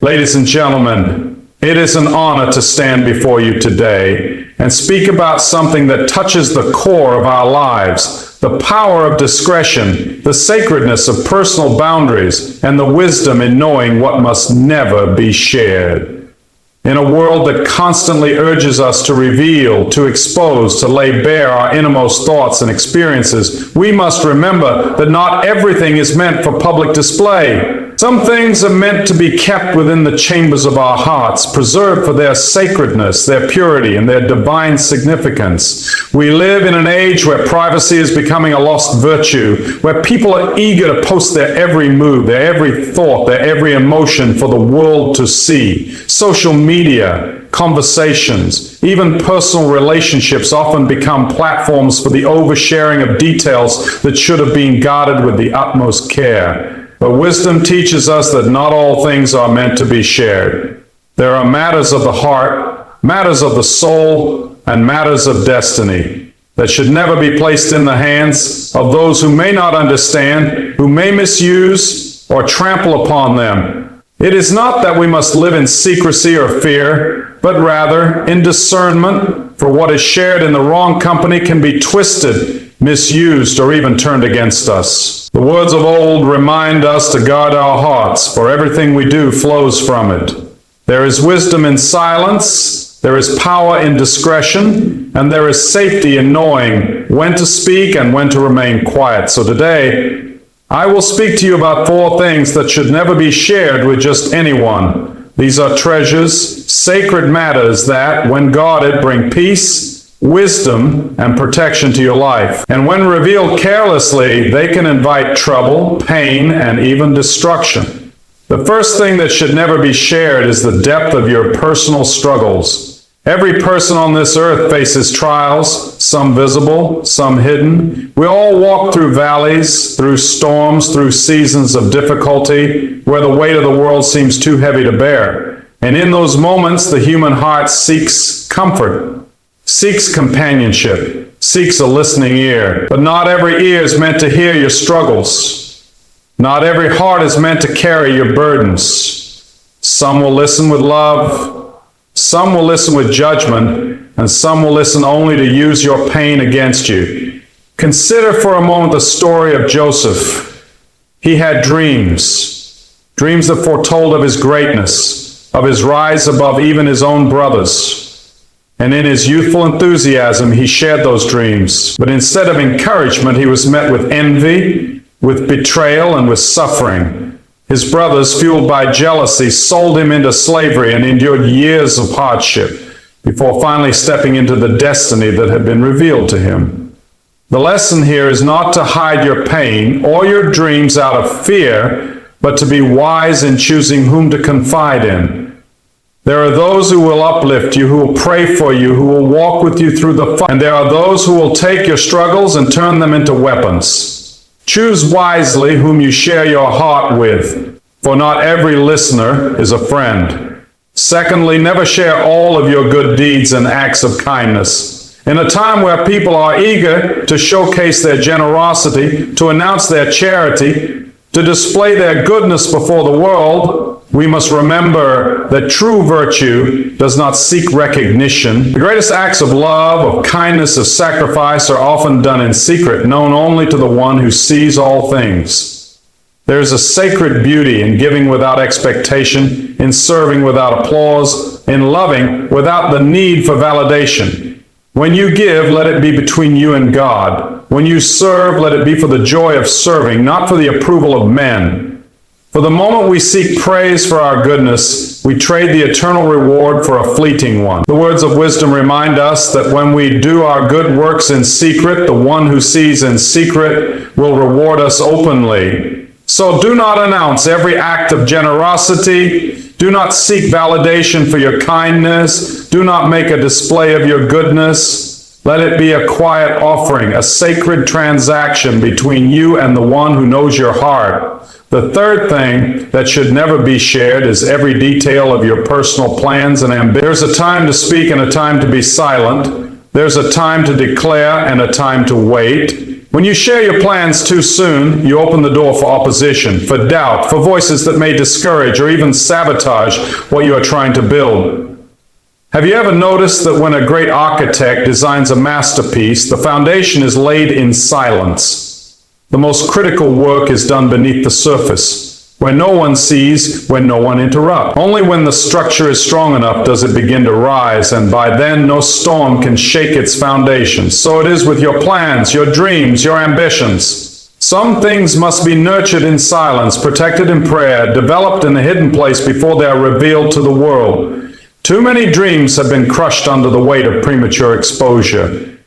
Ladies and gentlemen, it is an honor to stand before you today and speak about something that touches the core of our lives, the power of discretion, the sacredness of personal boundaries, and the wisdom in knowing what must never be shared. In a world that constantly urges us to reveal, to expose, to lay bare our innermost thoughts and experiences, we must remember that not everything is meant for public display. Some things are meant to be kept within the chambers of our hearts, preserved for their sacredness, their purity, and their divine significance. We live in an age where privacy is becoming a lost virtue, where people are eager to post their every move, their every thought, their every emotion for the world to see. Social media, conversations, even personal relationships often become platforms for the oversharing of details that should have been guarded with the utmost care. But wisdom teaches us that not all things are meant to be shared. There are matters of the heart, matters of the soul, and matters of destiny that should never be placed in the hands of those who may not understand, who may misuse or trample upon them. It is not that we must live in secrecy or fear, but rather in discernment, for what is shared in the wrong company can be twisted, misused, or even turned against us. The words of old remind us to guard our hearts, for everything we do flows from it. There is wisdom in silence, there is power in discretion, and there is safety in knowing when to speak and when to remain quiet. So today, I will speak to you about 4 things that should never be shared with just anyone. These are treasures, sacred matters that, when guarded, bring peace, wisdom, and protection to your life. And when revealed carelessly, they can invite trouble, pain, and even destruction. The first thing that should never be shared is the depth of your personal struggles. Every person on this earth faces trials, some visible, some hidden. We all walk through valleys, through storms, through seasons of difficulty, where the weight of the world seems too heavy to bear. And in those moments, the human heart seeks comfort, seeks companionship, seeks a listening ear. But not every ear is meant to hear your struggles. Not every heart is meant to carry your burdens. Some will listen with love, some will listen with judgment, and some will listen only to use your pain against you. Consider for a moment the story of Joseph. He had dreams that foretold of his greatness, of his rise above even his own brothers. And in his youthful enthusiasm, he shared those dreams. But instead of encouragement, he was met with envy, with betrayal, and with suffering. His brothers, fueled by jealousy, sold him into slavery and endured years of hardship before finally stepping into the destiny that had been revealed to him. The lesson here is not to hide your pain or your dreams out of fear, but to be wise in choosing whom to confide in. There are those who will uplift you, who will pray for you, who will walk with you through the fight, and there are those who will take your struggles and turn them into weapons. Choose wisely whom you share your heart with, for not every listener is a friend. Secondly, never share all of your good deeds and acts of kindness. In a time where people are eager to showcase their generosity, to announce their charity, to display their goodness before the world, we must remember that true virtue does not seek recognition. The greatest acts of love, of kindness, of sacrifice are often done in secret, known only to the one who sees all things. There is a sacred beauty in giving without expectation, in serving without applause, in loving without the need for validation. When you give, let it be between you and God. When you serve, let it be for the joy of serving, not for the approval of men. For the moment we seek praise for our goodness, we trade the eternal reward for a fleeting one. The words of wisdom remind us that when we do our good works in secret, the one who sees in secret will reward us openly. So do not announce every act of generosity. Do not seek validation for your kindness. Do not make a display of your goodness. Let it be a quiet offering, a sacred transaction between you and the one who knows your heart. The third thing that should never be shared is every detail of your personal plans and ambitions. There's a time to speak and a time to be silent. There's a time to declare and a time to wait. When you share your plans too soon, you open the door for opposition, for doubt, for voices that may discourage or even sabotage what you are trying to build. Have you ever noticed that when a great architect designs a masterpiece, the foundation is laid in silence? The most critical work is done beneath the surface, where no one sees, where no one interrupts. Only when the structure is strong enough does it begin to rise, and by then no storm can shake its foundation. So it is with your plans, your dreams, your ambitions. Some things must be nurtured in silence, protected in prayer, developed in a hidden place before they are revealed to the world. Too many dreams have been crushed under the weight of premature exposure.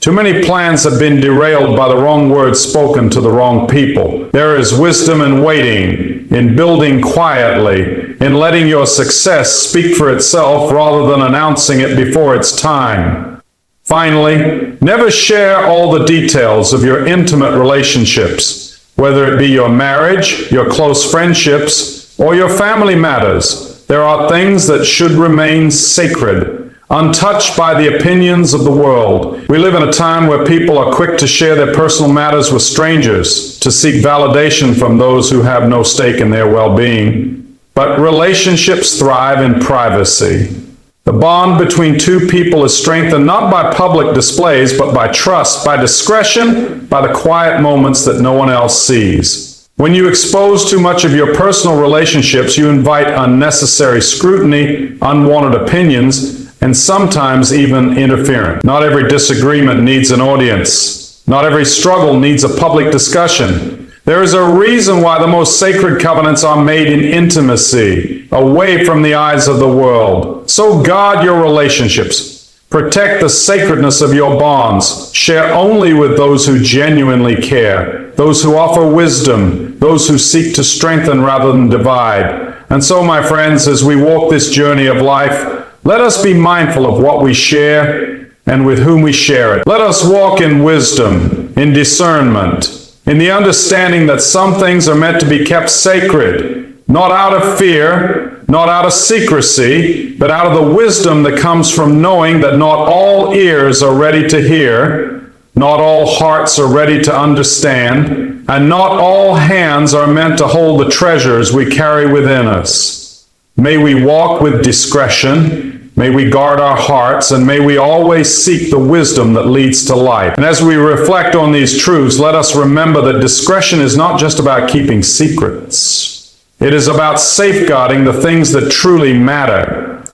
Too many plans have been derailed by the wrong words spoken to the wrong people. There is wisdom in waiting, in building quietly, in letting your success speak for itself rather than announcing it before it's time. Finally, never share all the details of your intimate relationships, whether it be your marriage, your close friendships, or your family matters. There are things that should remain sacred, untouched by the opinions of the world. We live in a time where people are quick to share their personal matters with strangers, to seek validation from those who have no stake in their well-being. But relationships thrive in privacy. The bond between two people is strengthened not by public displays, but by trust, by discretion, by the quiet moments that no one else sees. When you expose too much of your personal relationships, you invite unnecessary scrutiny, unwanted opinions, and sometimes even interference. Not every disagreement needs an audience. Not every struggle needs a public discussion. There is a reason why the most sacred covenants are made in intimacy, away from the eyes of the world. So guard your relationships. Protect the sacredness of your bonds. Share only with those who genuinely care, those who offer wisdom, those who seek to strengthen rather than divide. And so, my friends, as we walk this journey of life, let us be mindful of what we share and with whom we share it. Let us walk in wisdom, in discernment, in the understanding that some things are meant to be kept sacred, not out of fear, not out of secrecy, but out of the wisdom that comes from knowing that not all ears are ready to hear, not all hearts are ready to understand, and not all hands are meant to hold the treasures we carry within us. May we walk with discretion, may we guard our hearts, and may we always seek the wisdom that leads to life. And as we reflect on these truths, let us remember that discretion is not just about keeping secrets. It is about safeguarding the things that truly matter.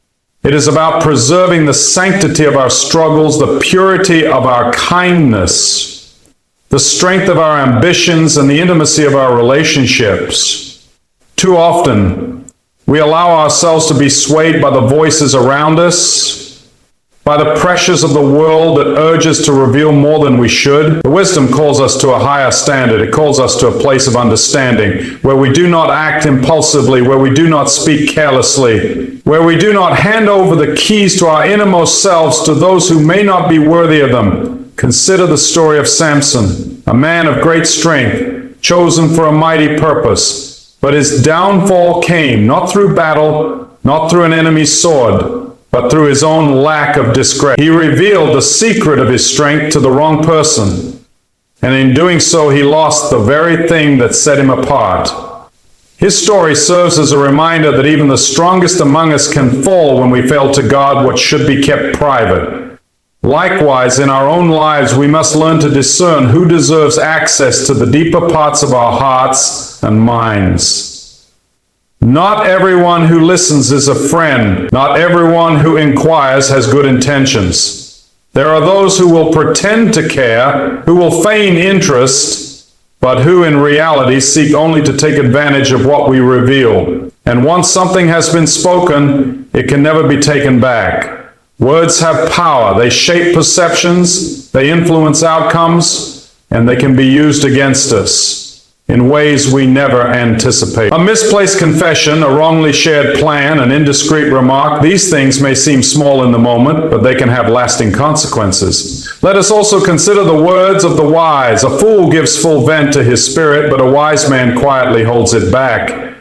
It is about preserving the sanctity of our struggles, the purity of our kindness, the strength of our ambitions, and the intimacy of our relationships. Too often, we allow ourselves to be swayed by the voices around us, by the pressures of the world that urge us to reveal more than we should. The wisdom calls us to a higher standard. It calls us to a place of understanding, where we do not act impulsively, where we do not speak carelessly, where we do not hand over the keys to our innermost selves to those who may not be worthy of them. Consider the story of Samson, a man of great strength, chosen for a mighty purpose. But his downfall came not through battle, not through an enemy's sword, but through his own lack of discretion. He revealed the secret of his strength to the wrong person, and in doing so, he lost the very thing that set him apart. His story serves as a reminder that even the strongest among us can fall when we fail to guard what should be kept private. Likewise, in our own lives, we must learn to discern who deserves access to the deeper parts of our hearts and minds. Not everyone who listens is a friend. Not everyone who inquires has good intentions. There are those who will pretend to care, who will feign interest, but who in reality seek only to take advantage of what we reveal. And once something has been spoken, it can never be taken back. Words have power. They shape perceptions, they influence outcomes, and they can be used against us in ways we never anticipate. A misplaced confession, a wrongly shared plan, an indiscreet remark, these things may seem small in the moment, but they can have lasting consequences. Let us also consider the words of the wise. A fool gives full vent to his spirit, but a wise man quietly holds it back.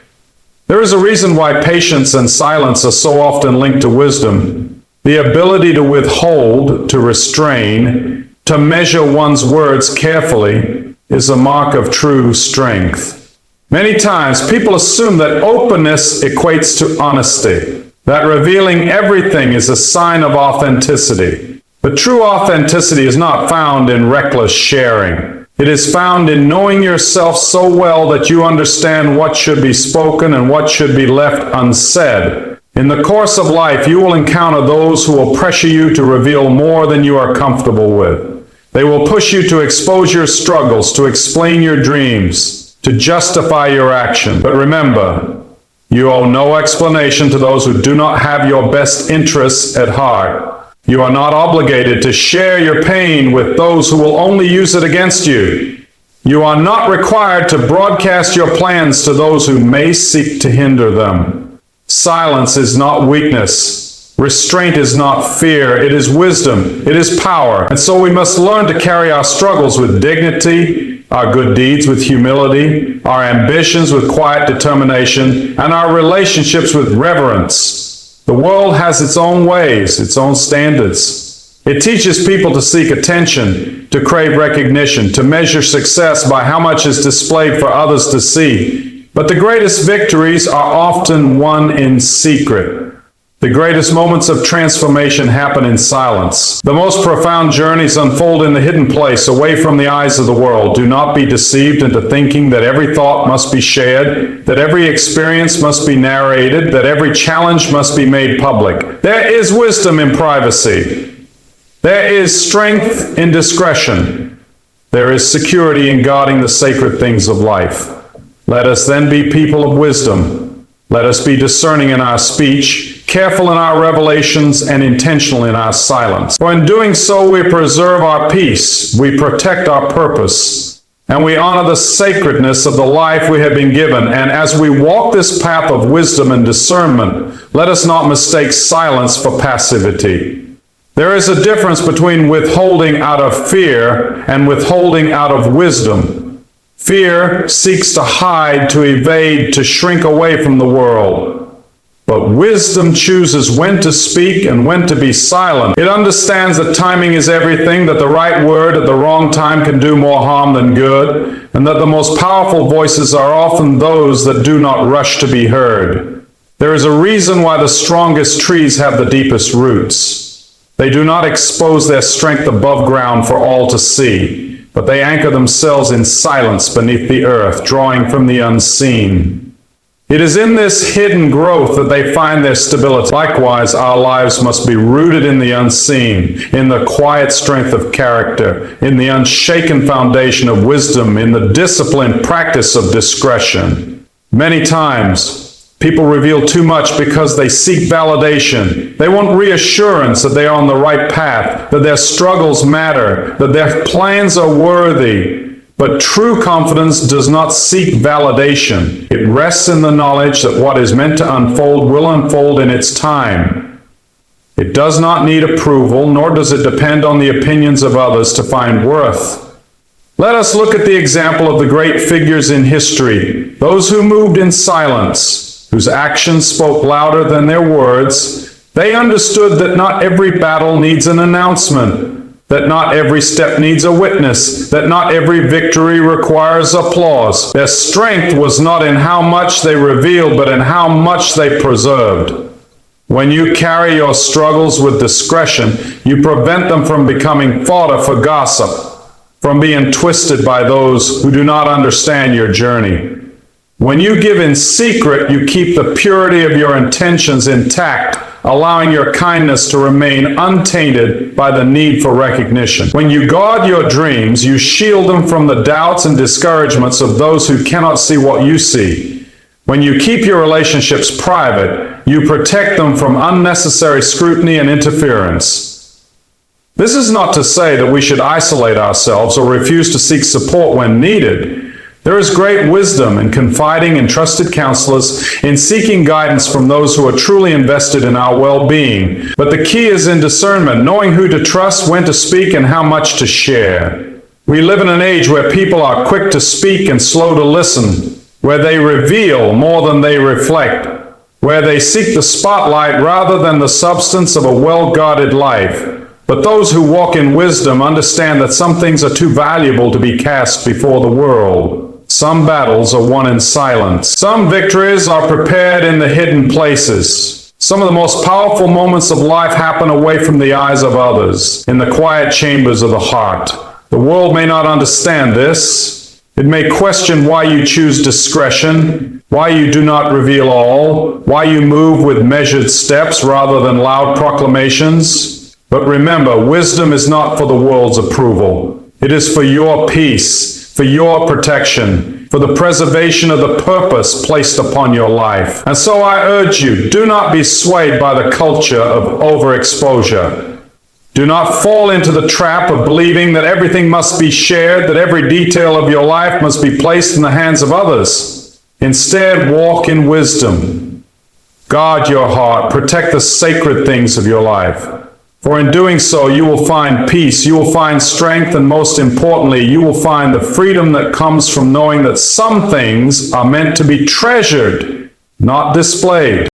There is a reason why patience and silence are so often linked to wisdom. The ability to withhold, to restrain, To measure one's words carefully is a mark of true strength. Many times, people assume that openness equates to honesty, that revealing everything is a sign of authenticity. But true authenticity is not found in reckless sharing. It is found in knowing yourself so well that you understand what should be spoken and what should be left unsaid. In the course of life, you will encounter those who will pressure you to reveal more than you are comfortable with. They will push you to expose your struggles, to explain your dreams, to justify your action. But remember, you owe no explanation to those who do not have your best interests at heart. You are not obligated to share your pain with those who will only use it against you. You are not required to broadcast your plans to those who may seek to hinder them. Silence is not weakness. Restraint is not fear. It is wisdom. It is power. And so we must learn to carry our struggles with dignity, our good deeds with humility, our ambitions with quiet determination, and our relationships with reverence. The world has its own ways, its own standards. It teaches people to seek attention, to crave recognition, to measure success by how much is displayed for others to see. But the greatest victories are often won in secret. The greatest moments of transformation happen in silence. The most profound journeys unfold in the hidden place, away from the eyes of the world. Do not be deceived into thinking that every thought must be shared, that every experience must be narrated, that every challenge must be made public. There is wisdom in privacy. There is strength in discretion. There is security in guarding the sacred things of life. Let us then be people of wisdom. Let us be discerning in our speech, careful in our revelations, and intentional in our silence. For in doing so, we preserve our peace, we protect our purpose, and we honor the sacredness of the life we have been given. And as we walk this path of wisdom and discernment, let us not mistake silence for passivity. There is a difference between withholding out of fear and withholding out of wisdom. Fear seeks to hide, to evade, to shrink away from the world. But wisdom chooses when to speak and when to be silent. It understands that timing is everything, that the right word at the wrong time can do more harm than good, and that the most powerful voices are often those that do not rush to be heard. There is a reason why the strongest trees have the deepest roots. They do not expose their strength above ground for all to see, but they anchor themselves in silence beneath the earth, drawing from the unseen. It is in this hidden growth that they find their stability. Likewise, our lives must be rooted in the unseen, in the quiet strength of character, in the unshaken foundation of wisdom, in the disciplined practice of discretion. Many times, people reveal too much because they seek validation. They want reassurance that they are on the right path, that their struggles matter, that their plans are worthy. But true confidence does not seek validation. It rests in the knowledge that what is meant to unfold will unfold in its time. It does not need approval, nor does it depend on the opinions of others to find worth. Let us look at the example of the great figures in history, those who moved in silence, whose actions spoke louder than their words. They understood that not every battle needs an announcement, that not every step needs a witness, that not every victory requires applause. Their strength was not in how much they revealed, but in how much they preserved. When you carry your struggles with discretion, you prevent them from becoming fodder for gossip, from being twisted by those who do not understand your journey. When you give in secret, you keep the purity of your intentions intact, allowing your kindness to remain untainted by the need for recognition. When you guard your dreams, you shield them from the doubts and discouragements of those who cannot see what you see. When you keep your relationships private, you protect them from unnecessary scrutiny and interference. This is not to say that we should isolate ourselves or refuse to seek support when needed. There is great wisdom in confiding in trusted counselors, in seeking guidance from those who are truly invested in our well-being. But the key is in discernment, knowing who to trust, when to speak, and how much to share. We live in an age where people are quick to speak and slow to listen, where they reveal more than they reflect, where they seek the spotlight rather than the substance of a well-guarded life. But those who walk in wisdom understand that some things are too valuable to be cast before the world. Some battles are won in silence. Some victories are prepared in the hidden places. Some of the most powerful moments of life happen away from the eyes of others, in the quiet chambers of the heart. The world may not understand this. It may question why you choose discretion, why you do not reveal all, why you move with measured steps rather than loud proclamations. But remember, wisdom is not for the world's approval. It is for your peace, for your protection, for the preservation of the purpose placed upon your life. And so I urge you, do not be swayed by the culture of overexposure. Do not fall into the trap of believing that everything must be shared, that every detail of your life must be placed in the hands of others. Instead, walk in wisdom. Guard your heart, protect the sacred things of your life. For in doing so, you will find peace, you will find strength, and most importantly, you will find the freedom that comes from knowing that some things are meant to be treasured, not displayed.